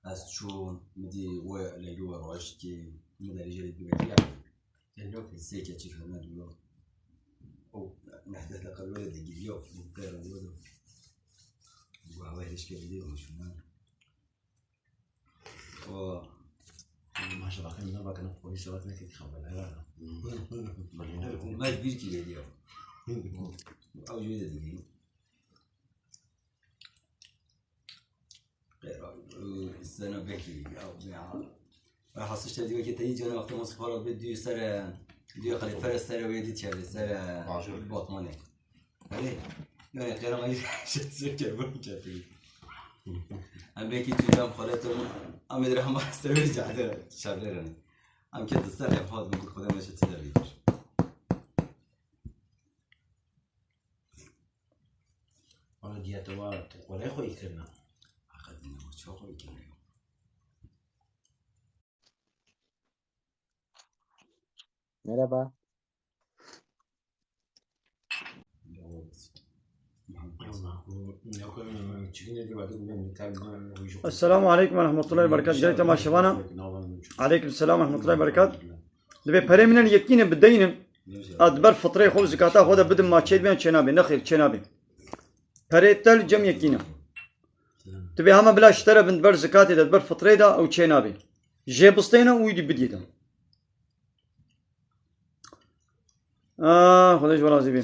از چون مدی و لیلو و راش که مدرجه البيئة يعني سيكا تشيك هنا اليوم أو نحدث لك الولد يجي اليوم غير الولد وهو يشكي اليوم مش هنا و ما شاء الله كنا بقى كنا في سوات نكتي خبر لا ما كبير كده اليوم أو جويدة دقيقة السنة بكي أو يعني راح أصير تدي وقت تيجي أنا وقت مصفارات بدي سر دي خلي فرس سر ويدي تشاري سر بطمانة عليه يعني غير ما يشد سر كبر كتير أم بكي تجام خالتهم أم يدري هم استوي جاهدة شابرني أم كده سر يا فاض ممكن خدام مش تدري أنا جيت ولا خوي كنا أخذنا وشو خوي كنا Merhaba. السلام عليكم ورحمة الله وبركاته. جاي تماشى وانا عليكم السلام ورحمة الله وبركاته. دبي بري من اليقين بدينم أدبر فطري خو زكاة خو بدم ما تشيد بين شنابي نخير شنابي بري تل جم يقينه تبي هم بلا اشترى بندبر زكاة أدبر فطري دا أو شنابي جيبستينا ويدي بديدا خدش ولا زبين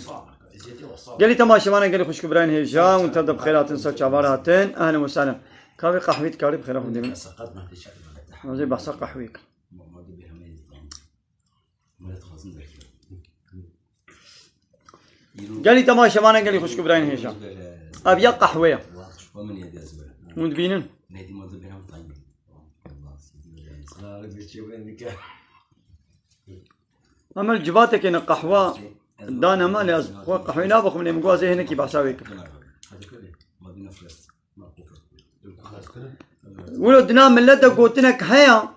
قال لي تماشى وانا قال لي خوش كبرين هيجا وانت تبدا بخيرات انسى شعباراتين اهلا وسهلا كافي قهويت كاري بخير اخو ديما زي بحصر قهويك قال لي تماشى وانا قال لي خوش كبرين هيجا ابيا قهوه مدبينن اما الجباتك ان قهوه دانا ما لازم قهوه نابخ من مقوازي هنا كي بحساويك ولو دنا من لدى قوتنك هيا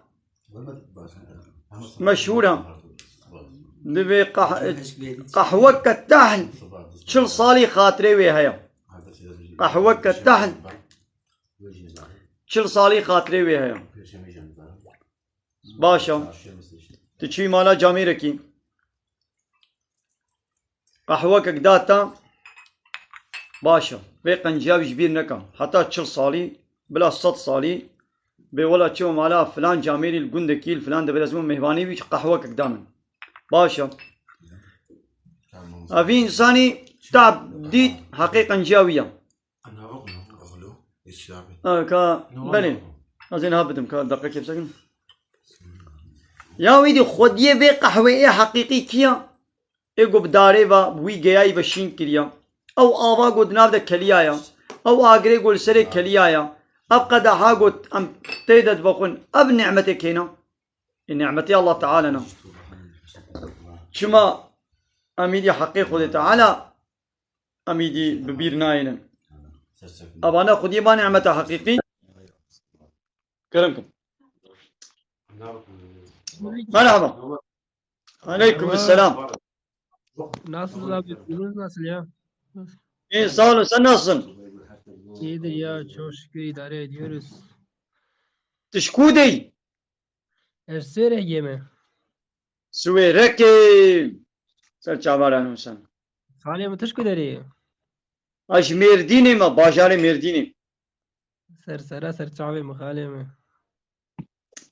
مشهورة دبي قهوة كالتحل شل صالي خاطري وي هيا قهوة كالتحل شل صالي خاطري وي هيا باشا تشوي مالا جاميركي قهوة كداتا باشا بي قنجاب جبير نكا حتى تشل صالي بلا صد صالي بي ولا تشوف مالا فلان جاميري القندكي الفلان ده بلازم مهباني بيش قهوة كدامن باشا افي انساني تعب ديت حقيقة جاوية كا بني ازين هابدم كا دقيقة كيف سكن يا ويدي خوديه بي قهوة ايه حقيقي كيا ايقو بداري با بوي جاي بشين كريا او آوا قد ناف ده كليايا او آگري قول سري كليايا ابقى ده هاقود ام تيدد بقون اب نعمتك هنا نعمتي الله تعالى شما اميدي حقيق خودي تعالى اميدي ببير ناينا ابانا خودي با نعمته حقيقي كرمكم مرحبا عليكم السلام Nasılsınız abi? Gününüz nasıl ya? İyi sağ olun sen nasılsın? İyidir ya. Çok şükür idare ediyoruz. Tişkudey Ersere mi? Süvereki Ser çavaran sen. Hale mi tışkı deri? Aş Merdini mi? Bajarı Merdini. Ser çave mi? Hale mi?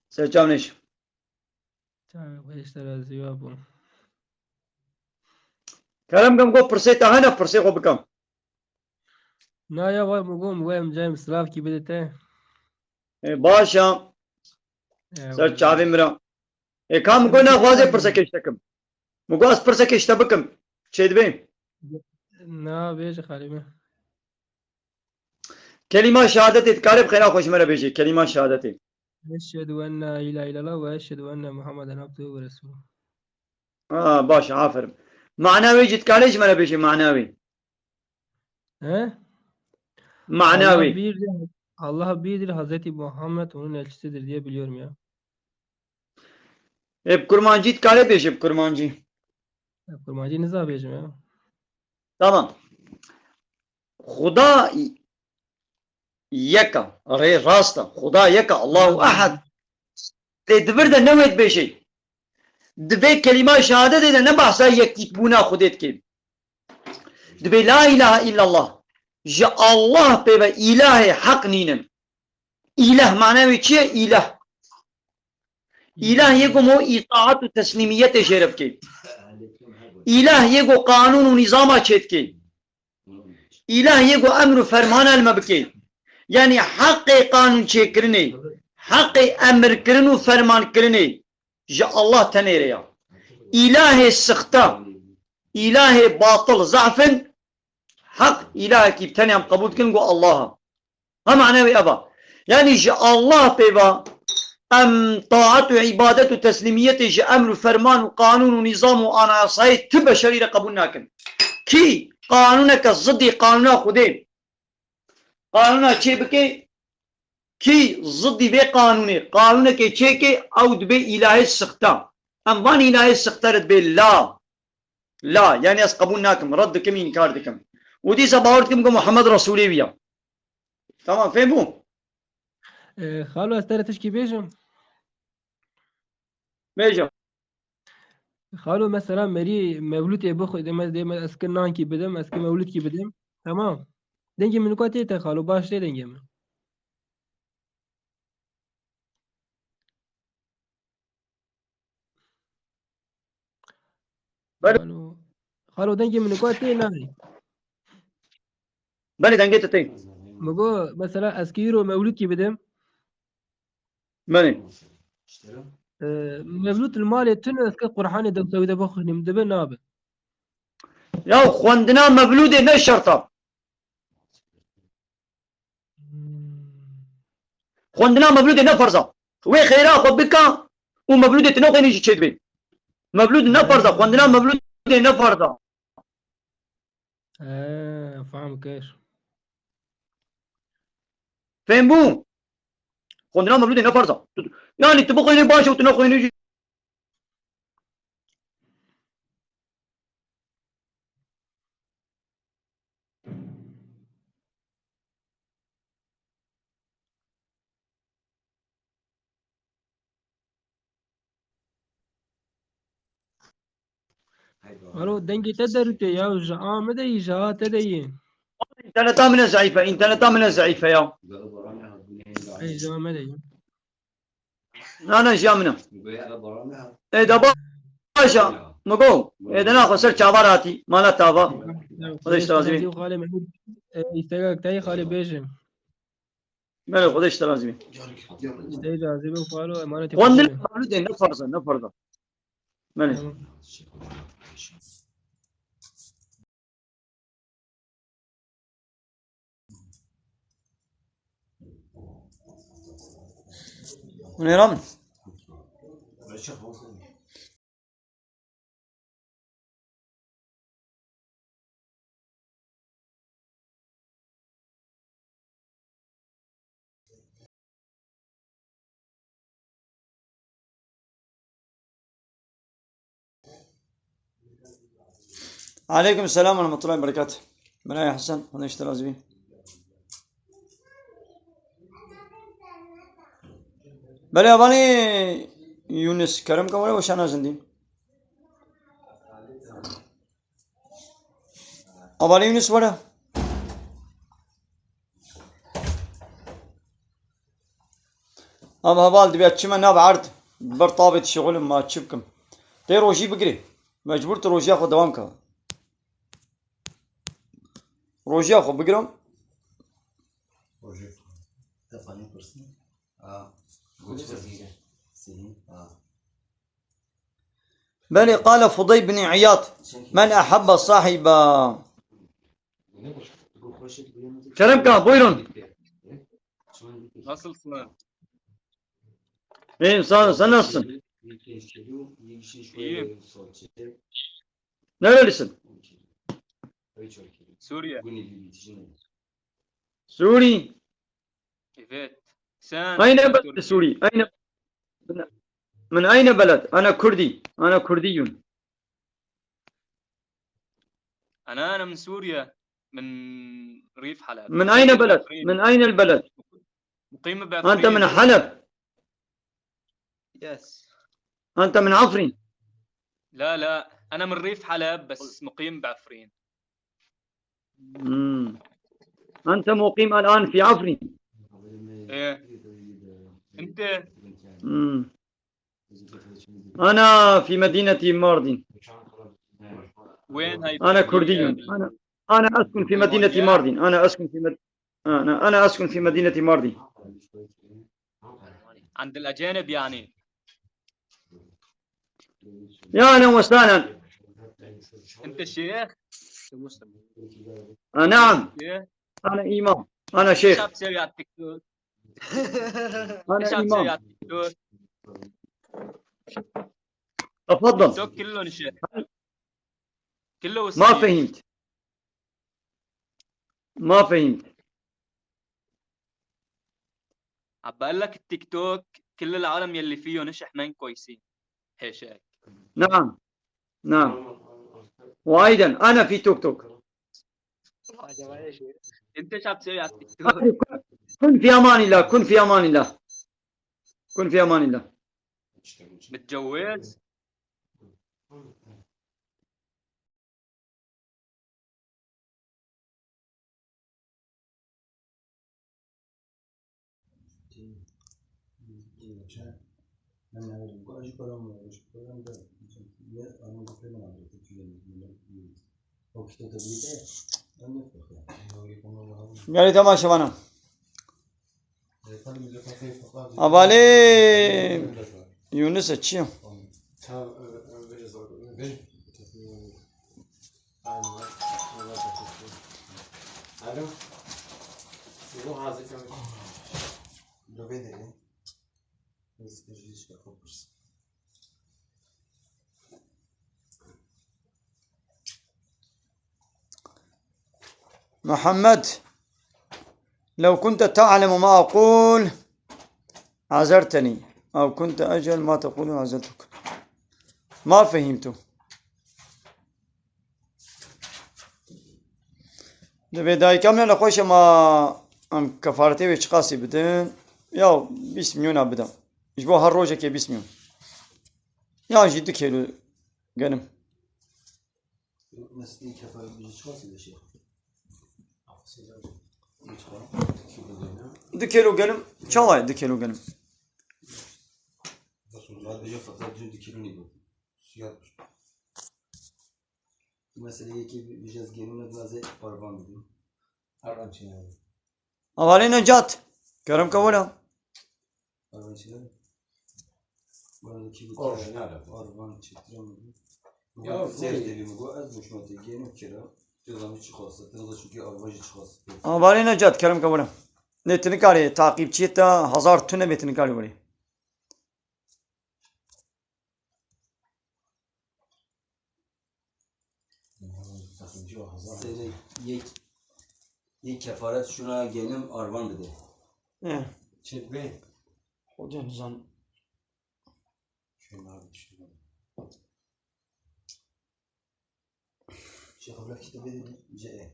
Ser çavneş. Çave beşler azıyor bu. Karam gam go pırse tahana pırse go bikam. Na ya vay mugum vay mcayim slav ki bedete. Başa Ser çave mira. Kam go na xwaze pırse keştekim. Mugo as pırse keşte bikim. Çedbeyim. Na beş hale mi? Kelima şehadeti karib khayna خوش mera beji. Kelima şehadeti. Eşhedü en la ilahe illallah ve eşhedü enne Muhammeden abduhu ve resuluhu. Başa aferin. Manavi citkaleş mera beji manavi. He? Manavi. Allah birdir, Hazreti Muhammed onun elçisidir diye biliyorum ya. Hep kurmancı kale beji kurmancı. Kurmancı niza bejim ya. Tamam. Huda يكا ري راستا خدا يكا الله أحد تدبر ده نويت بشي دبي كلمة شهادة ده نبحثا يكتبونا خدت كيب دبي لا إله إلا الله جاء الله بيبا إله حق نينن إله معناه چيه إله إله يقو مو إطاعت وتسليمية شرف كي إله يقو قانون ونظام چيت كي إله يقو أمر فرمان المبكي يعني حق قانون چه کرني حق أمر کرن و فرمان کرني جاء الله تنيريا إله سختا إله باطل ضعف حق إله كيف تنيم قبول كن الله ها معناه أبا يعني جاء الله بيبا أم طاعت وعبادت وتسليمية جاء أمر فرمان وقانون ونظام وأنا صحيح تبا شريرة قبول ناكن كي قانونك الضدي قانونا خدين قانونا چه بكي كي ضدي بي قانونك چه كي او دبي إله السختا أم وان إله السختا رد بي لا يعني أس قبول ناكم ردكم إنكار دكم ودي سباورتكم محمد رسولي بيا تمام فهموا خالو استرتش كي بيجم بيجم خالو مثلا مري مولود بخو دم اسكن نان كي بدم اسكن مولود كي بدم تمام دنجي من كوتي تا خالو باش دنجي من خالو دنجي من كوتي ناي بلي دنجيت تين مگو مثلا اسكيرو مولود كي بدم بلي مولود المال تنو اسك قرحاني دم سوي بخو نمدبه نابه يا خوندنا مولود نه شرطه خوندنا مولود نه فرضه وي خيرا خو بك ومولود تنو قيني جيت بي مولود نه فرضه خوندنا مولود نه فرضه فاهم كيش فين بو خوندنا مولود نه فرضه يعني تبقى باشه وتنو قيني خالو دنجي تدرت يا وجا مدى جا تدين انترنت من ضعيفه انترنت من ضعيفه يا اي جا مدى انا جامنا ايه ده باشا مقوم اذا ناخذ سر شعباراتي مالها تابا خذش لازمي خالي محمود يستاقك تاي خالي بيجم ماله خذش لازمي استاي جازبه خالو امانتي وندل مولود نفرضه ماله ونيرام عليكم السلام ورحمة الله وبركاته. بنا يا حسن هذا اشترى زبين. بله أباني يونس كرم كموله وشانا زندين. أباني يونس ولا؟ أما هبال دبي أتشمع ناب عرض برطابة شغل ما تشبكم. تي روجي بقري مجبور تروجي أخو دوام كا. روجي أخو بقرم. روجي. تفاني برسني. بل قال فضي بن عياض من أحب صاحب كرم كا بويرون Nasılsın? İyiyim sağ olun sen nasılsın? İyiyim. Nerelisin? Suriye. Suri. Evet. Sen أين بلد سوري؟ أين من أين بلد؟ أنا كردي أنا كردي. أنا من سوريا. من ريف حلب. من أين بلد؟ من أين البلد؟ مقيم بعفرين. أنت من حلب؟ يس. أنت من عفرين؟ لا أنا من ريف حلب بس مقيم بعفرين. أنت مقيم الآن في عفرين؟ إيه. أنت؟ أنا في مدينة ماردين. وين هاي أنا كردي. أنا أسكن في مدينة ماردين. أنا أسكن في مدينة ماردين. عند الأجانب يعني. يا أهلا وسهلا. أنت شيخ؟ نعم. أنا إمام. أنا شيخ. إيش عم تسوي على التيك توك؟ أنا إيش عم تسوي على إمام. التيك توك؟ تفضل. التيك توك كله نشر. كله ما وسخيف. فهمت. عم بقول لك التيك توك كل العالم يلي فيه نشح من كويسين. هيك. نعم. وأيضا أنا في توك توك. أنت إيش عم تسوي على التيك توك؟ كن في أمان الله. كن في أمان الله. كن في أمان الله. متجوز؟ قالي تماشى وانا أبالي يونس أتشيو محمد لو كنت تعلم ما أقول عذرتني أو كنت أجهل ما تقول عذرتك. ما فهمته. دبي كامل لخوش ما أم كفارتي ويشقاسي بدن يا 20 مليون أبدا يجبو هالروجة كي 20 مليون يا جد كيلو قنم دكيلو قلم شاء دكيلو قلم أولي نجات كرم كولا أولي نجات كرم كولا نتنكاري تعقيب چيتا 1000 تونه بتنكاري ولي یک کفارت شونا گلیم آروان بده. چه به خودم زن شيخ قبل كتاب جاء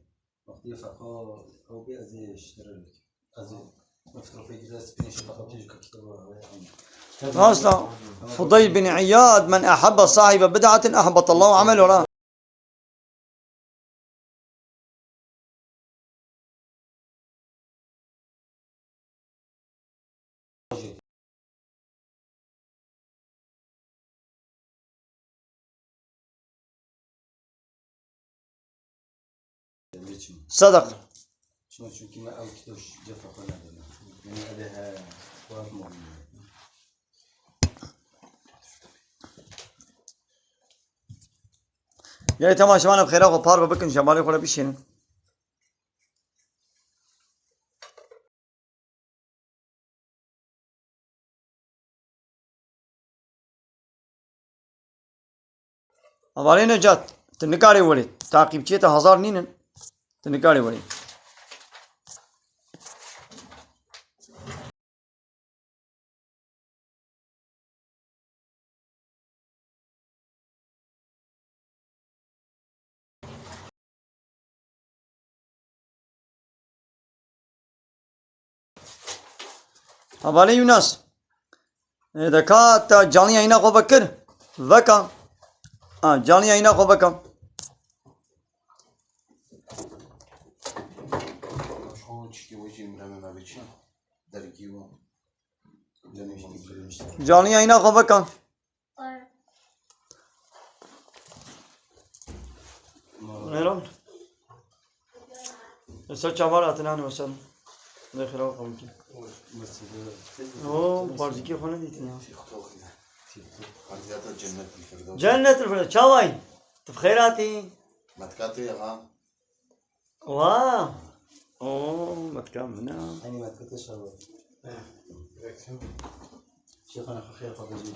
وقت يفقه أو بأزي اشترى أزي مفترض في جلسة بينش فقط تيجي كتاب أصلا فضيل بن عياد من أحب صاحب بدعة أحبط الله عمله له. صدق. شو كما أو كتوش جفا قلنا يعني هذا وارد مهم. يعني تمام شوانا بخير أخو بار بكن شمالي ولا بيشين. أولي نجات تنكاري ولي تعقيب چيتا 1000 نينن تنكاري ولي حواله یونس دکات جانی اینا خو بکر وکا جانی اینا خو بکم جانی اینا خو بکم ميرون السوتش عبارة عن أنا مثلا داخل أو قمتي أوه بارزكي خونه ديتني جنة الفردوس شاوي تبخيراتي متكاتي ها واه أوه متكام هنا أنا ما تكتش هذا شيخ أنا خير فضل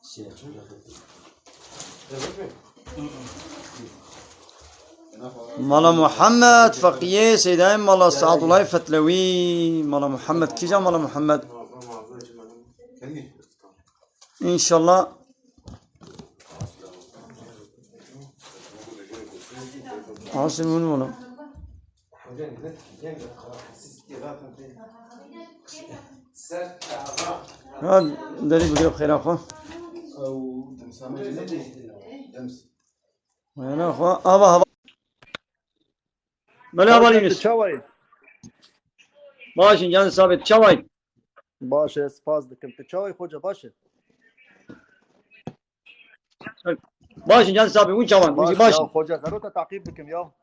شيخ مالا محمد فقيه سيدايم مالا سعد الله فتلوي مالا محمد كيجا مالا محمد إن شاء الله عاصم من مالا هذا دليل بقرب خير أخوة وين أخوة أبا بله أبا يونس چاوی باشین جان ثابت چاوی باشه سپاس دکم تو چاوی خوجا باشه باشین جان ثابت اون چاوان باشه باشین خوجا ضرورت تعقیب بکم یا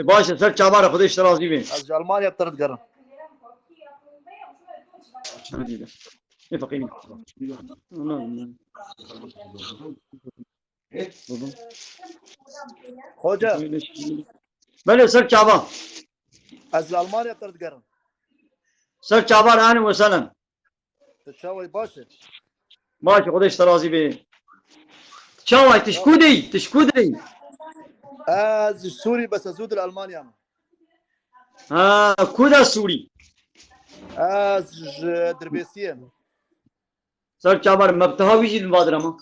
باشه سر چابار خودش راضی بین از آلمانیا بترد گرم ايه فقيني خوجا بله سر چابان از آلمانیا بترد گرم سر چابار اهلا وسهلا تو چاوی باشه باشه خودش راضی بین چاوی تشکودی از سوری بس زود الالمانیا ها کودا سوری از دربیسیه سر چابار مبتها ویجی مبادرما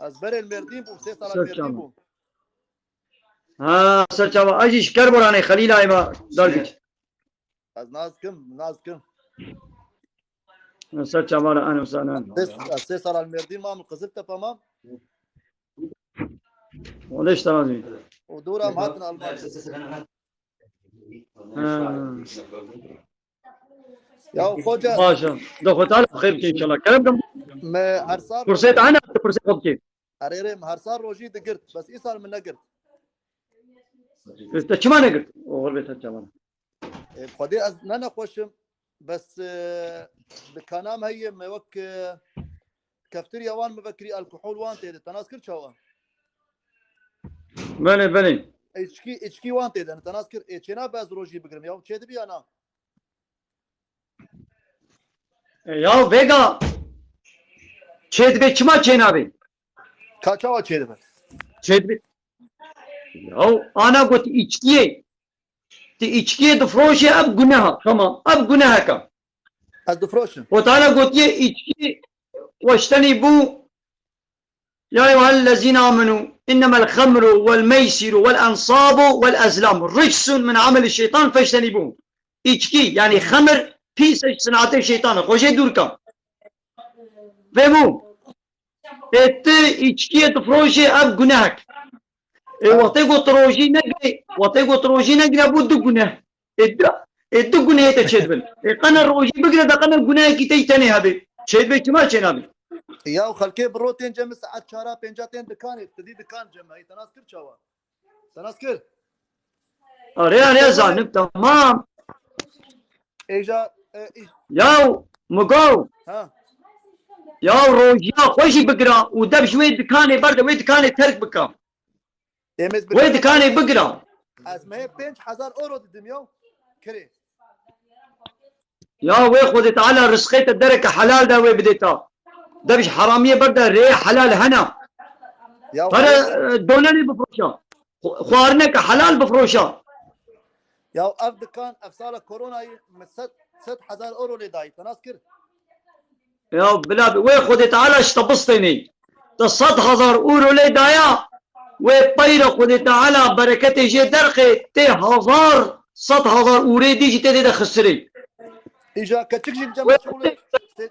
از بر المردین بو 3 سال المردین بو ها سر چابار اجیش کر برانه خلیل ایما دارگیت از ناز کم سر چابار اهلا وسهلا از 3 سال المردین ما من قزلت تمام خودش راضی ودورم هاتنا المانيا يا خوجا باشه دو تعال بخير ان شاء الله كلام ما هرسار فرصت انا فرصت خبكي اريرم هرسار روجي دقرت بس ايصال من نقرت انت كمان نقرت وغربت الجمال خدي از نانا خوشم بس بكلام هي موك كافتيريا وان مفكري الكحول وان تيد تناسكر شوان بله اتشكي وان تيد انا تناسكر اتشنا باز روجي بقرم يا تشيد بي انا يا فيجا تشيد بي كما تشينابي كاچاوا تشيد بي تشيد بي يا انا قلت اتشكي دفروشي اب جناها تمام اب جناها كم از دفروشن وتعالى قلت اتشكي واجتنبوا يا أيها الذين آمنوا إنما الخمر والميسر والأنصاب والأزلام رجس من عمل الشيطان فاجتنبوه إيشكي يعني خمر بيس صناعة الشيطان خوشي دوركم فهموا إت إيشكي تفروشي أب جناهك وطيقو تروجي نقري أبو دو جناه الدو جناه تشدبل قنا الروجي بقرا دا قنا الجناه كي تيتني هذه شدبل كما شنابي يا خلكي بروتين جم ساعات شارع بنجاتين دكان ابتدي دكان جم هي تناسكر شوا تناسكر أريا زانب تمام ايجا ياو مقاو ها ياو روجيا خوشي بقرا ودب شوي دكاني برد وي دكاني ترك بكا وي دكاني بقرا اسمه 5000 اورو دميو كري يا وي خذ تعالى رزقيت الدركه حلال ده وي بديتها دبش حراميه برده ريح حلال هنا ترى دوناني بفروشا خوارنك حلال بفروشا يا اف دكان افصال كورونا 6000 اورو لداي تناسكر يا بلا وي خذ تعالى اشتبصتني 6000 اورو لدايا وطير خذ تعالى بركتي جي درقي 1000 6000 اورو دي جي تدي خسري اجا كتكجي الجمع شغله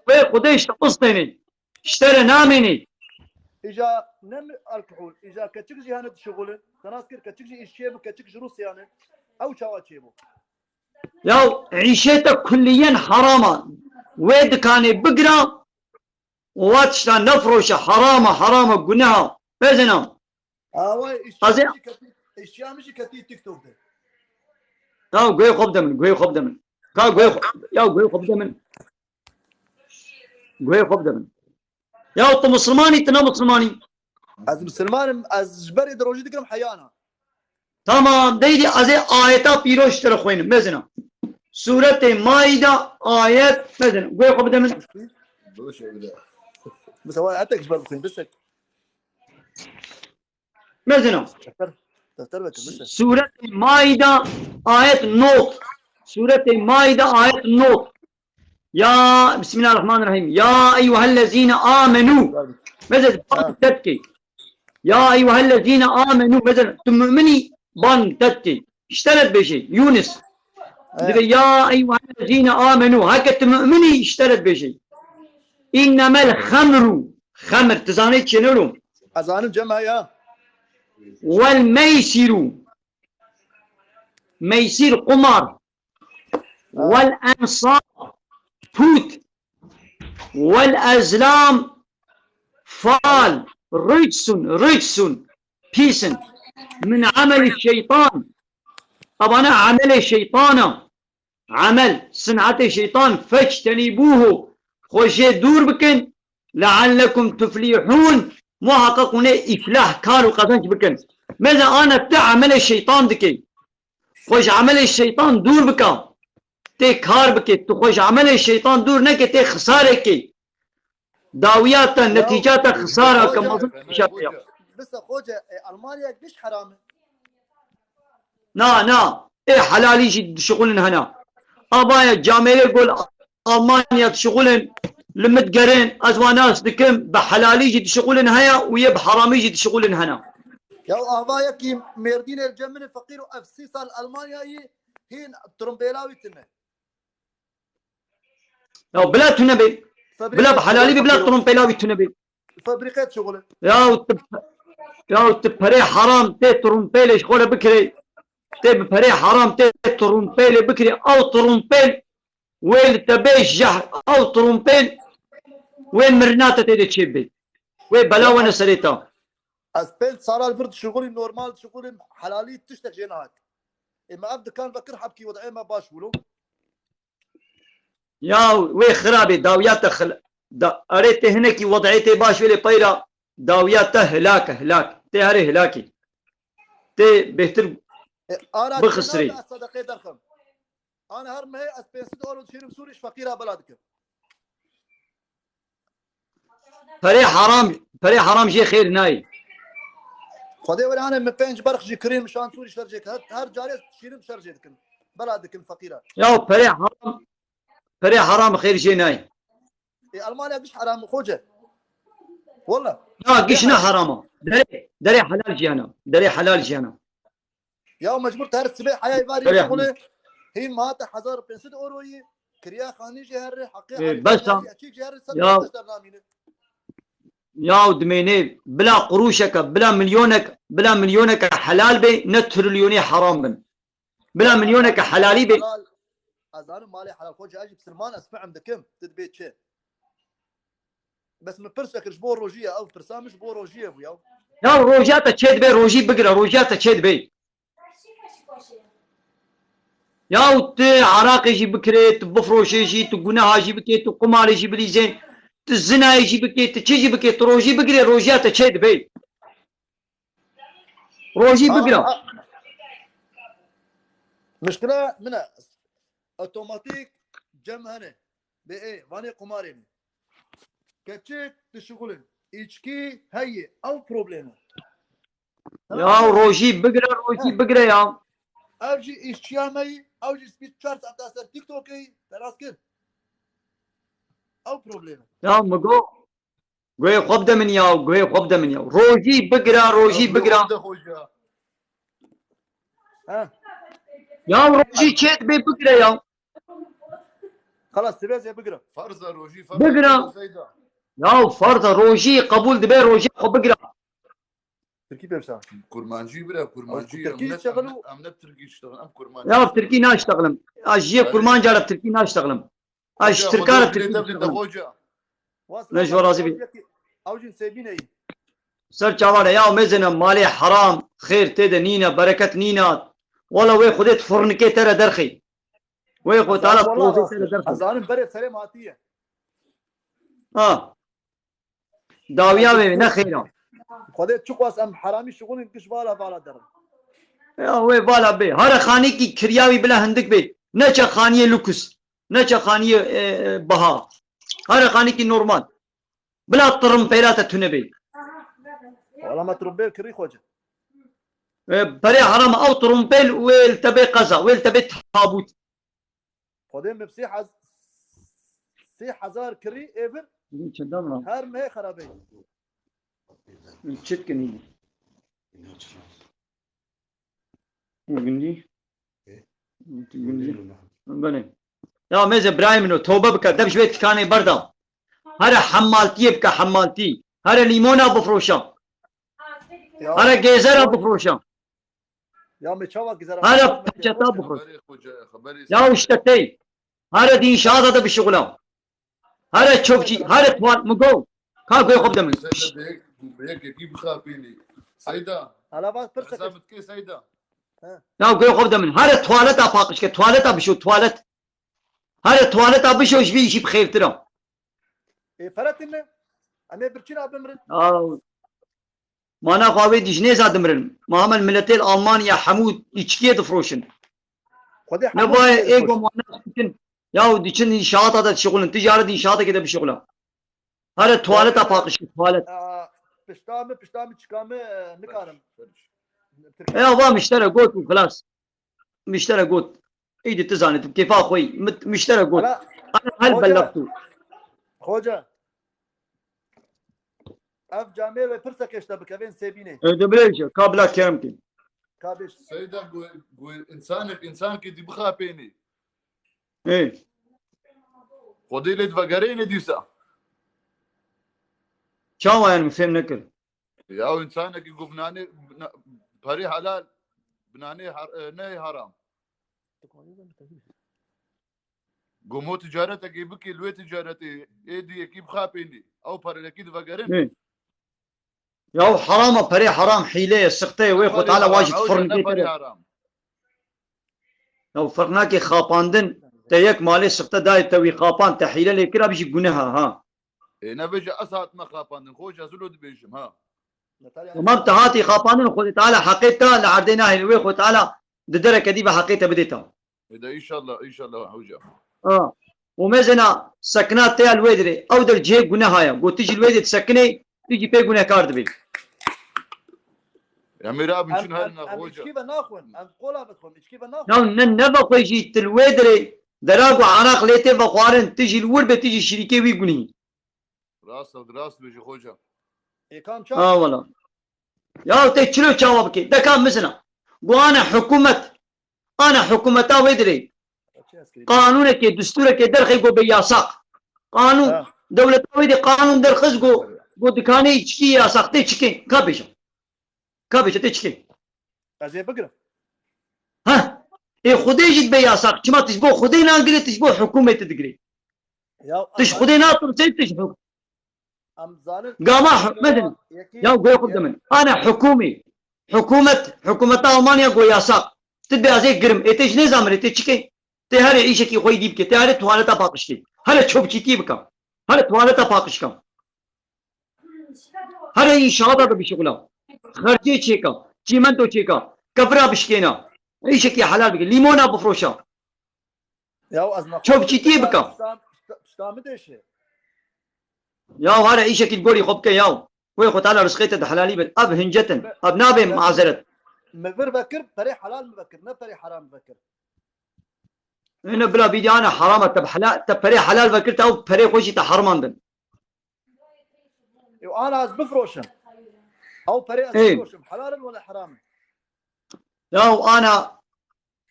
وي خديش تقصتني اشتري نامني اجا نم الكحول اجا كتكجي هنا شغله تناسكر كتكجي الشيب كتكجي روسي يعني او شواتشيبو يا عيشتك كليا حرامه ويد كان بقرا واتشتا نفرشه حرامه قناها فزنا واي قصدي اشياء مش كتي تيك توك ده يا قوي خب دمن كا قوي يا قوي خب دمن يا انت مسلماني تنا مسلماني از مسلمان از جبري دروجي دكرم حيانا تمام ديدي ازي آيتا بيروش ترخوين مزنا سورة مائدة آيات مزنا قوي خب دمن بس هو عتك جبر بخين بس مزنا دفتر بك بس سورة مائدة آيات نوت سورة مائدة آيات نوت يا بسم الله الرحمن الرحيم يا أيها الذين آمنوا مثلا بان تتكي يا أيها الذين آمنوا مثلا تؤمني بان تتكي اشترت بشيء يونس يا أيها الذين آمنوا هكا تؤمني اشترت بشيء إنما الخمر خمر تزانيت شنو أزانم جمع يا والميسر ميسر قمر والأنصار فوت والأزلام فال رجس بيسن من عمل الشيطان. طبعا عمل الشيطان عمل صنعة الشيطان فاجتنبوه خوشي دور بكن لعلكم تفلحون محققون إفلاح كارو قدنج بكن ماذا أنا بتاع عمل الشيطان دكي خوش عمل الشيطان دور بكا تي كار بكي تخوش عمل الشيطان دور نكي تي خسارة كي داوياتا نتيجاتا خسارة كما بس خوجة ألمانيا مش حرام نا ايه حلالي جد شغلن هنا ابايا جامعة يقول ألمانيا شغلن لمتقرين أزواناس دكم بحلالي جد شغلن هيا ويب حرامي جد شغلن هنا يا أبايا كي ميردين الجمن فقير أفسي صار ألمانيا هي ترمبيلاوي تنه يا بلا تنبي بلا بحلالي بلا ترمبيلاوي تنبي فابريكات شغله يا تبري حرام تي ترمبيلي شغله بكري تي ببري حرام تي ترمبيلي بكري أو ترمبيل وين تبيش جح أو ترمبيل وين مرناتا تيدي تشيبي وين بلاونا سريتا اسبنت صار الفرد شغلي نورمال شغلي حلالي تشتك جينات اما ابدا كان بكر حبكي وضعي ما باش ولو يا وي خرابي داويات اريت هناكي وضعيتي باش ويلي طيرة داويات هلاك تي هري هلاكي تي بهتر بخسري صدقي درخم انا هرم هي اسبنت اورو شيرم سوريش فقيره بلادك فري حرام جي خير ناي خدي ولا انا من بينج برخ جي كريم مشان سوري شرجيك هر جاري شيرم شرجيك بلادك الفقيره يا فري حرام خير جي ناي المانيا مش حرام خوجه والله لا قشنا حرامه دري حلال جي انا يا مجبور تهر السبيع حياة يباري شغله هي ماتا حزار بنسد اوروي كريا خاني جهر حقيقة بس يا دميني بلا قروشك بلا مليونك حلال بي نتريليوني حرام بن بلا مليونك حلالي بي أزانو مالي حلال خوجة أجي بسلمان أسمع مدكم تدبيت شيء بس من برسك جبور روجية أو برسامش بور روجية بويا يا روجاتا تشيد بي روجي بقرا روجاتا تشيد بي يا وت عراق يجي بكري تبفروش يجي تقناها يجي بكي تقمار يجي بليزين الزنا يجي بكي تشيجي بكي تروجي بقري روجاتا تشيد بي روجي بقرا مشكلة منها اوتوماتيك جم هنا بايه فاني قمارين كتشيك تشغلن اتشكي هي او بروبليم يا روجي بقرا يا اوجي اشيامي اوجي سبيد شارت عم تاثر تيك توكي تراس كده او بروبليم يا مقو قوي قبضة من يا روجي بقرا ها يا روجي تشيت بي بقرا يا خلاص تبيزي بقرا فرزه روجي بقرا. سيدا يا فرض روجي قبول دبي روجي خو بقرا تركي بيمسا كرمانجي بلا كرمانجي تركي يشتغلوا ام تركي يشتغل ام كرمانجي يا بتركي ناشتغلم اجي كرمان جال بتركي ناشتغلم اج تركار بتركي خوجا ليش وراسي بي او جن سيبيني سر چاوانا يا مزنا مالي حرام خير تيدا نينا بركة نينا والله وي خديت فرنكي ترى درخي وي خو تعالى طوزي ترى درخي ازانم بري سلام عطيه داويا بي نخيرا خديت تشقواس ام حرامي شغل كش بالا بالا در يا وي بالا بي هر خاني كي كرياوي بلا هندك بي نچا خانية لوكس نچا خانية بها هر خاني كي نورمال بلا طرم بيرات تنبي والله ما تربيل كري خوجه بري حرام او طرمبيل ويل تبي قزا ويل تبي تابوت خديم بسيح 3000 كري ايفر هر ما هي خرابي تشتكني وقندي بني يا ميز ابراهيم انه توبه بك دبش بيت كاني بردا هر حمالتي بك حمالتي هر ليمونا بفروشا هر جيزر بفروشا يا متشوق جزر هر بتشتا بفروش يا اشتتي هر دين شاده بشغله هر تشوفجي هر توال مقو كاكو ياخذ دم سيدا بيك كيف خابيني سيدا على بعض فرصه حسابك كي سيدا يا كو ياخذ دم هر توالت افاقش كه توالت بشو توالت هر توالت بشو ايش بي شي بخير ترى اي فرتنا انا برشينا بمرن ما انا خاوي دجني زادمرن ما هم الملتين المانيا حمود يشكي دفروشن خدي نبغى ايجو ما ممكن يا ديشن انشاءات هذا شغل تجاره انشاءات كده بشغله هذا توالت افاقش توالت بشتامي تشكامي نكارم يا با مشترى قوت وخلاص مشترى قوت ايدي تزانت كيف اخوي مشترى قوت انا هل بلغته خوجه اف جامعه وفرصه كشتا بكفين سيبيني دبليش قابلا كرمتي كابش سيدا قول انسان كي دي بخابيني ايه خدي لي دفقريني ديسا شو يعني فهم نكر يا انسانك يقول بناني بري حلال بناني نهي حرام قومو تجارتك يبكي لوي تجارتي ايدي يكيب خابيني او بري اكيد فقرين ايه يا حرام بري حرام حيله سقطي ويخو تعالى واجد فرن كده لو فرناكي خاباندن تيك مالي سقطه داي توي خابان تحيله لكرا بيجي جنها ها انا بيجي اسات ما خاباندن خوش ازلود بيجم ها ما بتهاتي خاباندن خذ تعالى حقيقتها لعردينا هي ويخو تعالى ددرك دي بحقيقتها بديتها اذا ان شاء الله حوجه ومزنا سكنات تاع الويدري او در جيب جناها قلت تجي الويدري تسكني تيجي بي جناه كارد بي يا ميراب شنو هالنا خوجه كيف ناخون قولها بدخل كيف ناخون نبا خويجي الويدري دراغو عناق ليتي بخوارن تجي الوربه تجي شريكي وي جني راس بيجي خوجه اي كان والله يا تشلو جوابك ده كان مثلا وانا حكومه ويدري قانونك دستورك درخي جو بياساق قانون دولة ويدي قانون درخص جو دكاني تشكي ياساق تشكي كابيش تشكي ازي بقرا ها اي خدي جد بياساق كما تشبو خدي ناقري تشبو حكومه تدقري تش خدي ناطر تشبو ام ظالم قامح مثلا يا قوي قدام انا حكومه المانيا جو ياساق تبي ازي قرم ايش نظام ري تشكي تهاري عيشة كي خوي ديبك تهاري توالتا باقشتي هلا تشوف كي بكم هلا توالتا باقشكم هلا إن شاء الله بشغله خرجي تشيكا جيمانتو تشيكا كفرا بشكينا عيشة كي حلال بك ليمونا بفروشا يا ازما شوف كي بكم شتامدش يا هلا عيشة كي تقولي خبك ياو ويخو تعالى رزقيته حلالي بل اب هنجتن اب نابي معذرت مبر بكر بري حلال مبكر نبري حرام بكر هنا بلا بيدي انا حرام تبري حلال فكرت او بري خوشي تحرمان دن وانا از بفروشم او بري از بفروشم حلال ولا حرام يا انا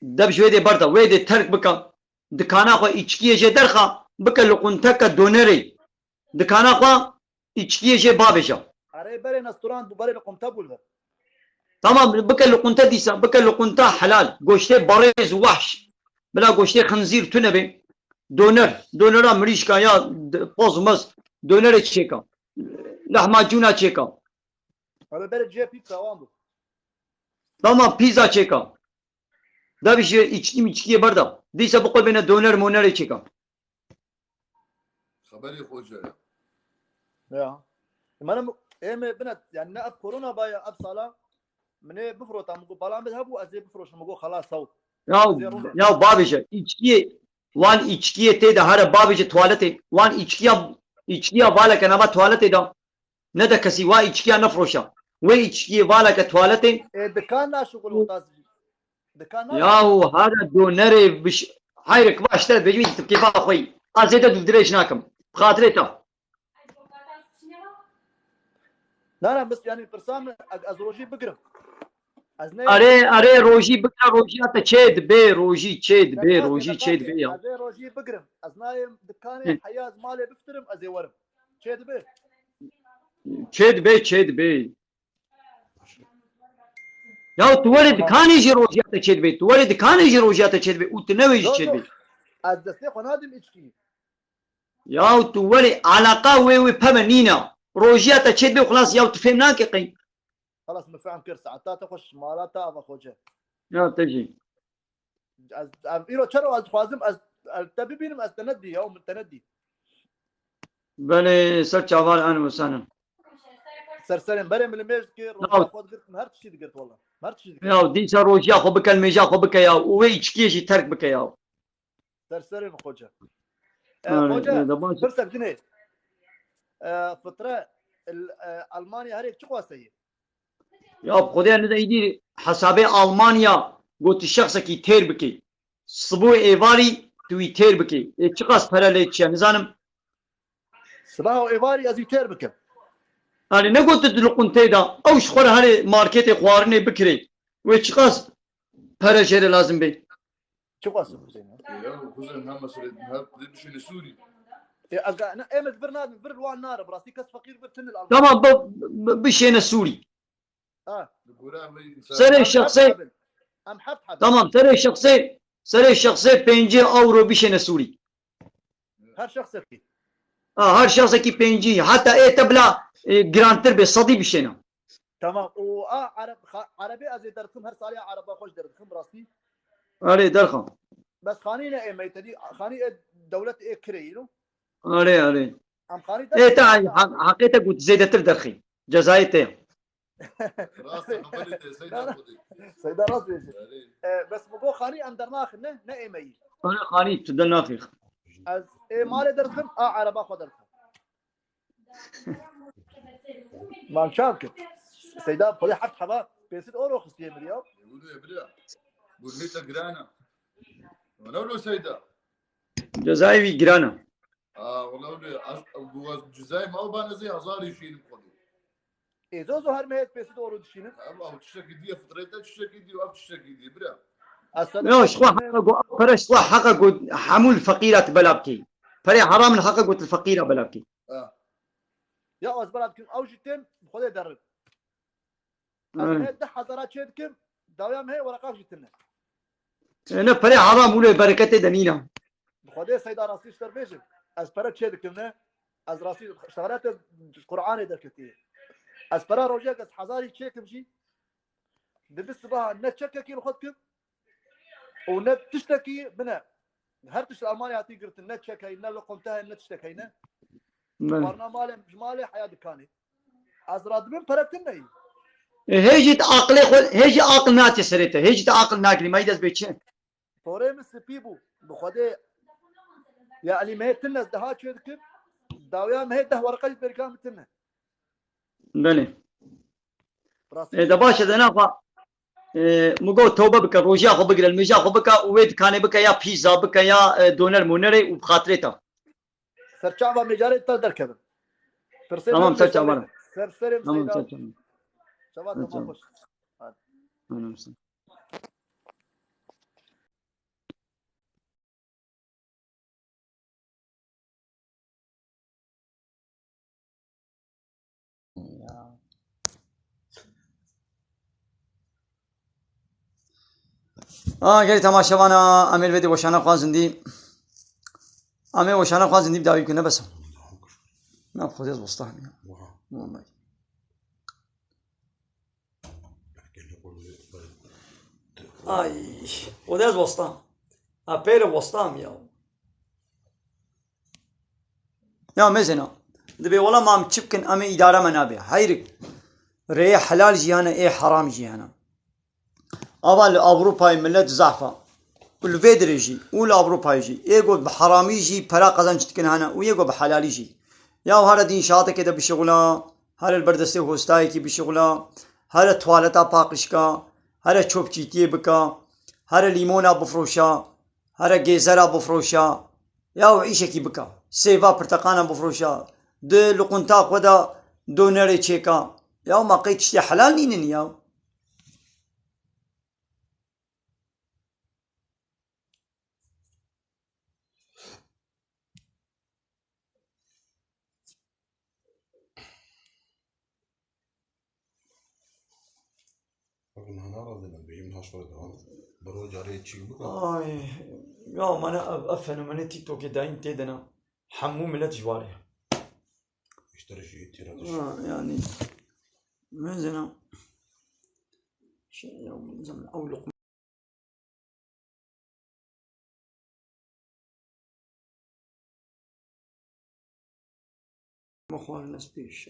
دبش ويدي بردا ويدي ترك بكم dikana xwe içkiye jê derxa bike li qunteka donerê dikana xwe içkiye jê babêja عري بري نستوران بو بري لقم تبول tamam bike li qunte dîsa bike li qunta helal goştê barêz û wehş bila goştê xinzîr tune bê donera mirîşka ya poz mez donerê çêka lahmacûna çêka عري بري جي بيتزا وان بو tamam pizza çêka davî içkiye berda dîsa bixwe bêne doner monerê çêka خبري خوجه يا ما انا ايم بنت يعني نقف كورونا باي اب صاله من بفروت عم بقول بلان بذهبوا ازي بفروش بقول خلاص صوت ya babêje içkiye tê de here babêje tuwaletê wan içkiya valeke nava tuwaletê da ne de kesî wa içkiya nefroşa wê içkiye valeke tuwaletê دكان لا شغل وطاز دكان yahu here donerê hayrek baş te bêjî kêfa xwe az zêde du dirêj nakim bi xatirê te لا لا بس يعني برسام ازروجي بقرم ازني erê rojî bike rojiya te çê dibe rojî çê dibe rojî çê dibe ya ازي روجي بقرم ازنايم دكاني حياز مالي بفترم ازي ورم شي دبي çê dibe ya tu werê dikanê jî rojiya te çê dibe tu werê dikanê jî rojiya te çê dibe û tu newê jî çê dibe از دستي خنادم اتشكي ya tu werê alaqa wê peme nîna rojiya te çê dibe xlas ya tu fêm nake qey خلاص مفعم كر ساعات تخش مالات ابا خوجه ya te jî از ايرو تشرو از خوازم از تبي بينم از تندي يوم التندي belê ser çavar an wesanin سرسرين بري من الميز كي نعم. روح خود قلت هر تشي قلت والله هر تشي قلت ya dîsa rojiya xwe bike mêja xwe bike ya û wê içkiyê jî terk bike ya سرسرين خوجه Evet, خوجه evet, baş- فرصه جنيه فتره المانيا هريك شو قواسيه ya xwedê ne de îdî hesabê Almanya gotî şexsekî têr bike sibû êvarî tu wî têr bike çi qas pere lê çiye nizanim صباح وايفاري ازي تير بكم hani ne gotu li quntê da ew ji xwe re herê marketê xwarinê bikirê wê çi qas pere jêrê lazim bê شو قواسه زين يا خوزن هم مسؤول هم بشنو سوري انا ايمت برنامج بر الوان نار براسي كاس فقير برتن الالمان tamam bişêne Sûrî اه القران ما ينسى serê şexsê ام حب حب tamam serê şexsê 5 euro bişêne Sûrî هر شخص فيه her şexsekî 5 heta ê te bila girantir bê sedî bişêne تمام و عربي ازي درتم هر سالي عربه خوش درتم براسي erê derxan بس خانينا اي ميتدي خاني دولة اي كريلو erê ام خاني ê te heqê te got zêdetir derxî cezayê te راس قبلت سيد لا، لا. خذي سيدا راس بس بقول خاني ام درناخ نه نه اي مي xanî tu dil naxî از اي مالي درتم عربه خو درتم ما مشاكل سيدا خذي حفت حبا بيصير اورو خصي مليون يقولوا يا بريا قول هيتا قرانا وانا ولو سيدا cezayê wî giran e اه والله ولو جزاي ما بان زي هزار يشيل خذي اي زوزو هر مهت بيصير اورو دشينن الله تشتكي دي فتريتا تشتكي دي واب تشتكي دي بريا ya şixwe heqa got pere şixwe heqa got hemû li feqîra tu bela bikî perê heram li heqa got li feqîra bela bikî اه يا ازبرات كم او جتن خذي درب از مهت ده حضرات شدكم داوام هي ورقاف جتن ne perê heram û lê bereketê de nîne خذي سيدا راسي اشتر بيجن از برا شدكم نه از راسي اشتغلت قران دركتي از برا روجك از حزاري تشيكم شي دبس بها نتشككي لخدكم ونت تشتكي بنا هر تشتكي المانيا هاتي قلت نتشكي نلو قمتها نتشتكينا ورنا مالي مش مالي حياة دكاني از رادبين برتني hêjî te aqilê xwe hêjî aqil natê serê te hêjî te aqil nakirî me dest bê çi فوري مس بيبو بخدي يعني ما هي تنس دها شدكم داويا ما هي ده ورقه بركان تنه belê براسي de baş e de naxa mugo tewbe bike rojiya xwe bigire li mêja xwe bike û wê dikanê bike ya pîza bike ya doner monerê û bi xatirê te سرچابا مجاري تقدر كذا Tamam, serçava. سرسرم tamam سيدا tamam شباب serçava. تمام خوش Anam sen. گری تماشاوانا امیر ویدی وشانه خوازندی امیر وشانه خوازندی بداوی کنه بسم نه خودی از وسطه همین محمد خودی از وسطه اپیر وسطه هم یا مزنا دبی والله ما چبکن امی اداره منابع هایرک ری حلال جیانه ای حرام جیانه اول اروپای ملت ضعفه والفيدري جي ولا أوروبا يجي يقول بحرامي جي برا قزن تكن هنا ويقول بحلالي جي يا هذا دين شاطئ كده بشغله هذا البردستي هوستاي كي بشغله هذا توالتا باقشكا هذا تشوب تشيتي بكا هذا ليمونا بفروشا هذا جيزرا بفروشا يا وعيشة كي بكا سيفا برتقانا بفروشا دو لقنتا قدا دو نري تشيكا يا ما قيتش حلال نينن يا يا ما انا افهم من تيك توك داين تيدنا حمو ملت جواري يعني من زنا شيء يوم زمن او لقمة مخوار الناس بيش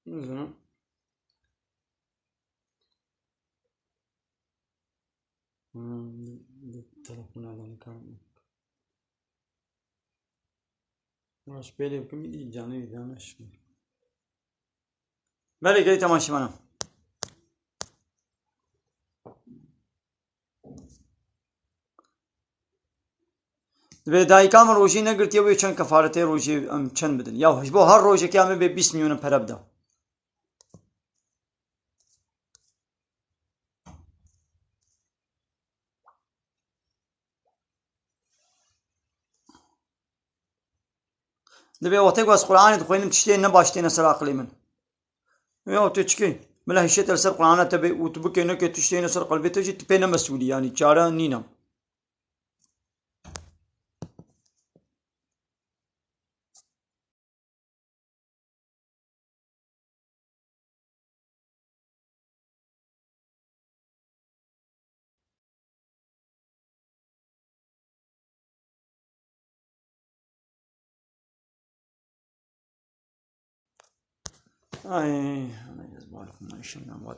زنا التلفون هذا مكان مش بيلي بكم يجي جاني دانش بله گری تماشا منم به دایکام روزی نگرتی و چند کفارت روزی چند بدن یا هجبو هر روزی که همه به 20 میلیون پر بده دبی وقتی که از قرآن دخوینم تشتی نباشتی نسر عقلی من یا تو چکی ملا هشت السر قرآن تبی و تو بکی نکی تشتی نسر قلبی تجی تپی نمسئولی یعنی چاره نینم أنا جزبالكم ما يشمنا